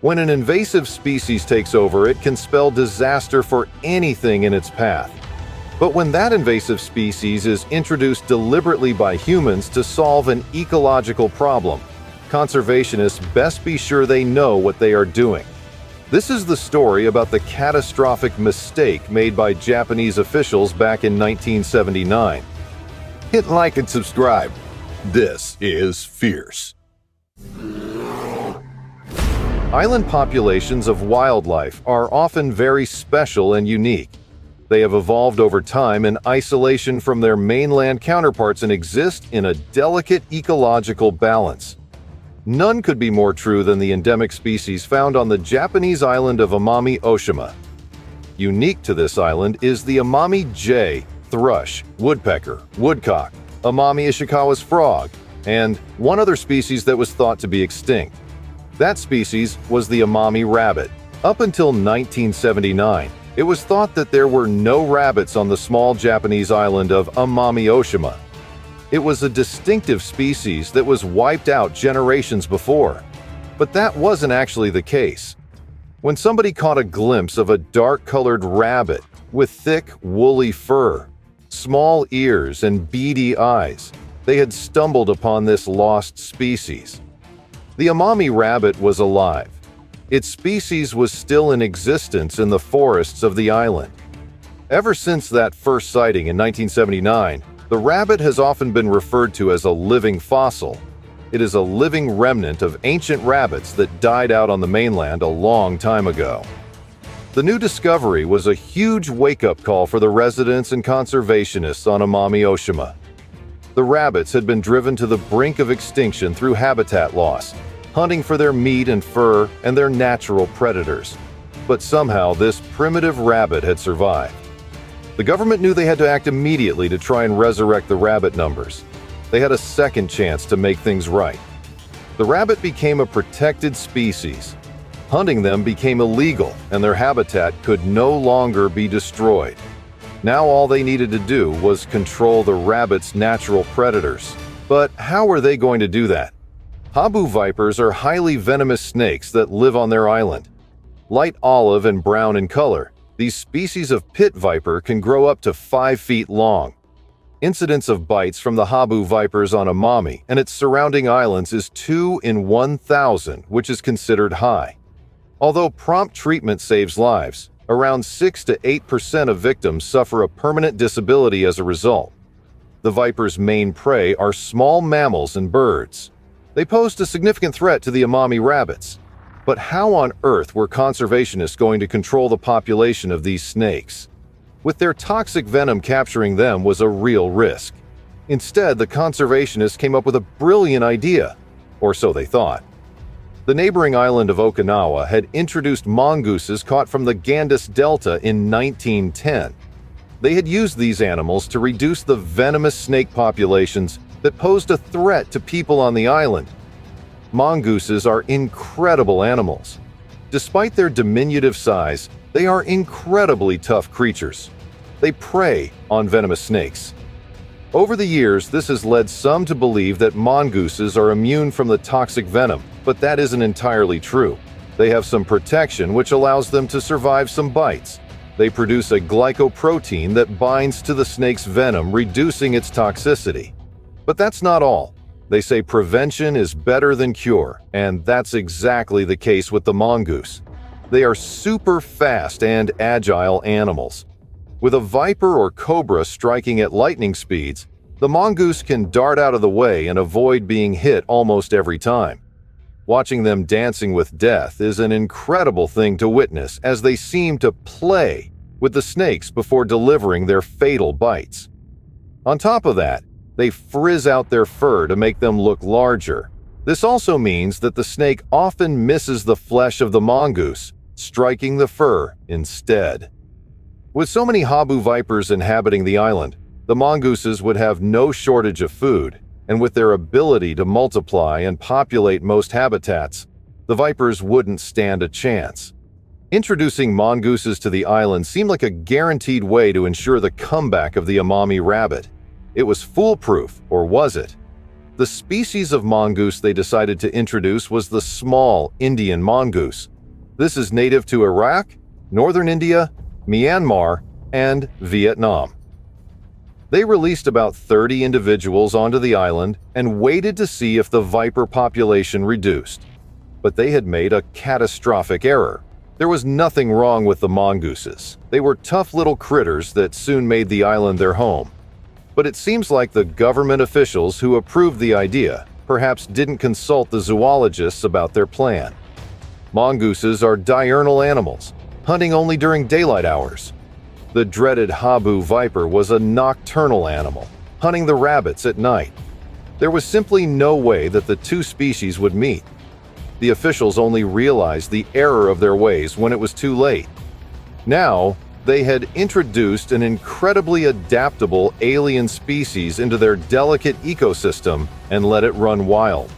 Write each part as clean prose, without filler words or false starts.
When an invasive species takes over, it can spell disaster for anything in its path. But when that invasive species is introduced deliberately by humans to solve an ecological problem, conservationists best be sure they know what they are doing. This is the story about the catastrophic mistake made by Japanese officials back in 1979. Hit like and subscribe. This is Fierce. Island populations of wildlife are often very special and unique. They have evolved over time in isolation from their mainland counterparts and exist in a delicate ecological balance. None could be more true than the endemic species found on the Japanese island of Amami Oshima. Unique to this island is the Amami jay, thrush, woodpecker, woodcock, Amami Ishikawa's frog, and one other species that was thought to be extinct. That species was the Amami rabbit. Up until 1979, it was thought that there were no rabbits on the small Japanese island of Amami Oshima. It was a distinctive species that was wiped out generations before. But that wasn't actually the case. When somebody caught a glimpse of a dark-colored rabbit with thick, woolly fur, small ears, and beady eyes, they had stumbled upon this lost species. The Amami rabbit was alive. Its species was still in existence in the forests of the island. Ever since that first sighting in 1979, the rabbit has often been referred to as a living fossil. It is a living remnant of ancient rabbits that died out on the mainland a long time ago. The new discovery was a huge wake-up call for the residents and conservationists on Amami Oshima. The rabbits had been driven to the brink of extinction through habitat loss, hunting for their meat and fur and their natural predators. But somehow this primitive rabbit had survived. The government knew they had to act immediately to try and resurrect the rabbit numbers. They had a second chance to make things right. The rabbit became a protected species. Hunting them became illegal, and their habitat could no longer be destroyed. Now all they needed to do was control the rabbit's natural predators. But how were they going to do that? Habu vipers are highly venomous snakes that live on their island. Light olive and brown in color, these species of pit viper can grow up to 5 feet long. Incidence of bites from the Habu vipers on Amami and its surrounding islands is 2 in 1,000, which is considered high. Although prompt treatment saves lives, around 6 to 8% of victims suffer a permanent disability as a result. The viper's main prey are small mammals and birds. They posed a significant threat to the Amami rabbits. But how on earth were conservationists going to control the population of these snakes? With their toxic venom capturing them was a real risk. Instead, the conservationists came up with a brilliant idea, or so they thought. The neighboring island of Okinawa had introduced mongooses caught from the Ganges Delta in 1910. They had used these animals to reduce the venomous snake populations that posed a threat to people on the island. Mongooses are incredible animals. Despite their diminutive size, they are incredibly tough creatures. They prey on venomous snakes. Over the years, this has led some to believe that mongooses are immune from the toxic venom, but that isn't entirely true. They have some protection which allows them to survive some bites. They produce a glycoprotein that binds to the snake's venom, reducing its toxicity. But that's not all. They say prevention is better than cure, and that's exactly the case with the mongoose. They are super fast and agile animals. With a viper or cobra striking at lightning speeds, the mongoose can dart out of the way and avoid being hit almost every time. Watching them dancing with death is an incredible thing to witness as they seem to play with the snakes before delivering their fatal bites. On top of that, they frizz out their fur to make them look larger. This also means that the snake often misses the flesh of the mongoose, striking the fur instead. With so many Habu vipers inhabiting the island, the mongooses would have no shortage of food, and with their ability to multiply and populate most habitats, the vipers wouldn't stand a chance. Introducing mongooses to the island seemed like a guaranteed way to ensure the comeback of the Amami rabbit. It was foolproof, or was it? The species of mongoose they decided to introduce was the small Indian mongoose. This is native to Iraq, northern India, Myanmar, and Vietnam. They released about 30 individuals onto the island and waited to see if the viper population reduced. But they had made a catastrophic error. There was nothing wrong with the mongooses. They were tough little critters that soon made the island their home. But it seems like the government officials who approved the idea perhaps didn't consult the zoologists about their plan. Mongooses are diurnal animals, hunting only during daylight hours. The dreaded habu viper was a nocturnal animal, hunting the rabbits at night. There was simply no way that the two species would meet. The officials only realized the error of their ways when it was too late. Now, they had introduced an incredibly adaptable alien species into their delicate ecosystem and let it run wild.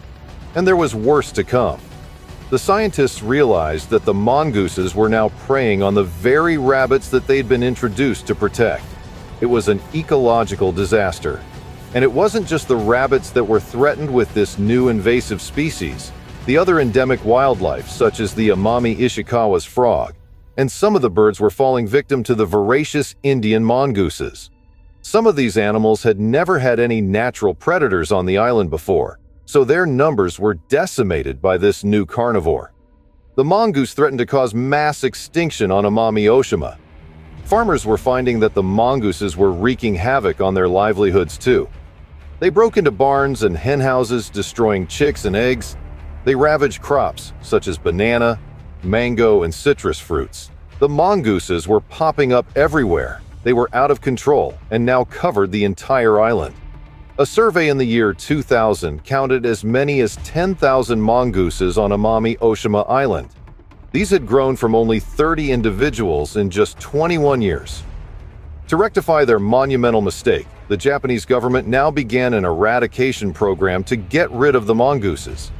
And there was worse to come. The scientists realized that the mongooses were now preying on the very rabbits that they'd been introduced to protect. It was an ecological disaster. And it wasn't just the rabbits that were threatened with this new invasive species. The other endemic wildlife, such as the Amami Ishikawa's frog, and some of the birds were falling victim to the voracious Indian mongooses. Some of these animals had never had any natural predators on the island before, so their numbers were decimated by this new carnivore. The mongoose threatened to cause mass extinction on Amami Oshima. Farmers were finding that the mongooses were wreaking havoc on their livelihoods too. They broke into barns and hen houses, destroying chicks and eggs. They ravaged crops such as banana, mango, and citrus fruits. The mongooses were popping up everywhere. They were out of control and now covered the entire island. A survey in the year 2000 counted as many as 10,000 mongooses on Amami Oshima Island. These had grown from only 30 individuals in just 21 years. To rectify their monumental mistake, the Japanese government now began an eradication program to get rid of the mongooses.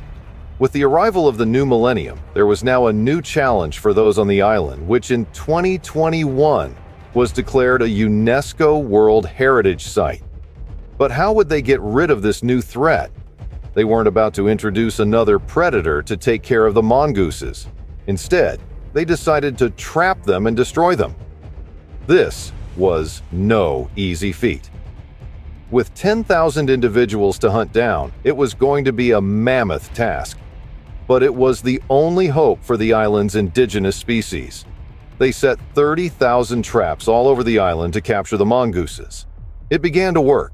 With the arrival of the new millennium, there was now a new challenge for those on the island, which in 2021 was declared a UNESCO World Heritage Site. But how would they get rid of this new threat? They weren't about to introduce another predator to take care of the mongooses. Instead, they decided to trap them and destroy them. This was no easy feat. With 10,000 individuals to hunt down, it was going to be a mammoth task. But it was the only hope for the island's indigenous species. They set 30,000 traps all over the island to capture the mongooses. It began to work.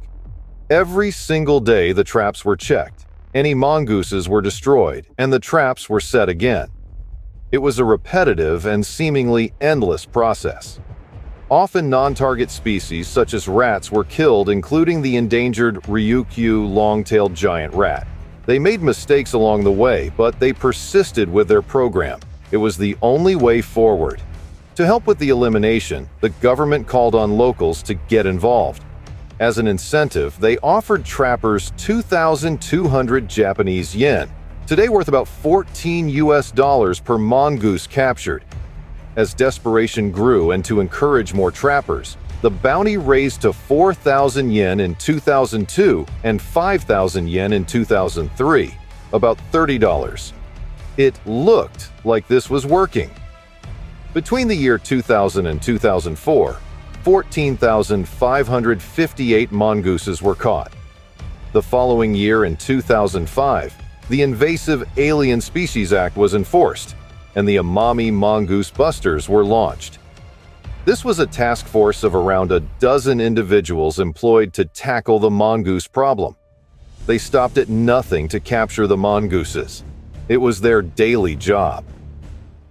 Every single day the traps were checked, any mongooses were destroyed, and the traps were set again. It was a repetitive and seemingly endless process. Often non-target species such as rats were killed, including the endangered Ryukyu long-tailed giant rat. They made mistakes along the way, but they persisted with their program. It was the only way forward. To help with the elimination, the government called on locals to get involved. As an incentive, they offered trappers 2,200 Japanese yen, today worth about $14 per mongoose captured. As desperation grew and to encourage more trappers, the bounty raised to 4,000 yen in 2002 and 5,000 yen in 2003, about $30. It looked like this was working. Between the year 2000 and 2004, 14,558 mongooses were caught. The following year, in 2005, the Invasive Alien Species Act was enforced, and the Amami Mongoose Busters were launched. This was a task force of around a dozen individuals employed to tackle the mongoose problem. They stopped at nothing to capture the mongooses. It was their daily job.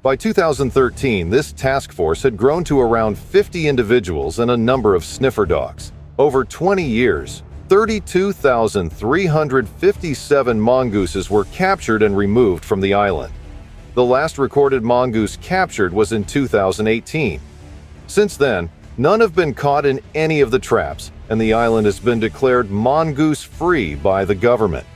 By 2013, this task force had grown to around 50 individuals and a number of sniffer dogs. Over 20 years, 32,357 mongooses were captured and removed from the island. The last recorded mongoose captured was in 2018. Since then, none have been caught in any of the traps, and the island has been declared mongoose-free by the government.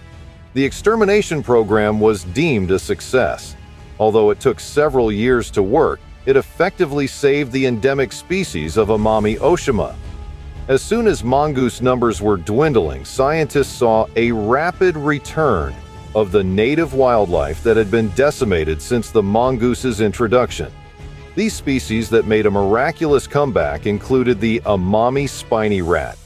The extermination program was deemed a success. Although it took several years to work, it effectively saved the endemic species of Amami Oshima. As soon as mongoose numbers were dwindling, scientists saw a rapid return of the native wildlife that had been decimated since the mongoose's introduction. These species that made a miraculous comeback included the Amami spiny rat,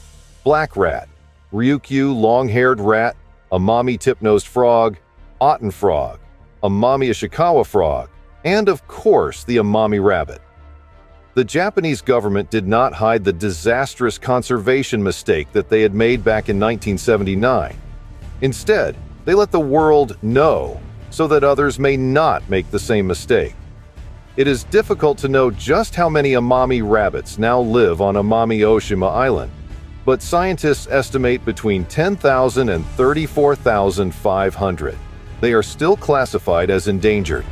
black rat, Ryukyu long-haired rat, Amami tip-nosed frog, Otten frog, Amami Ishikawa frog, and of course the Amami rabbit. The Japanese government did not hide the disastrous conservation mistake that they had made back in 1979. Instead, they let the world know so that others may not make the same mistake. It is difficult to know just how many Amami rabbits now live on Amami Oshima Island, but scientists estimate between 10,000 and 34,500. They are still classified as endangered.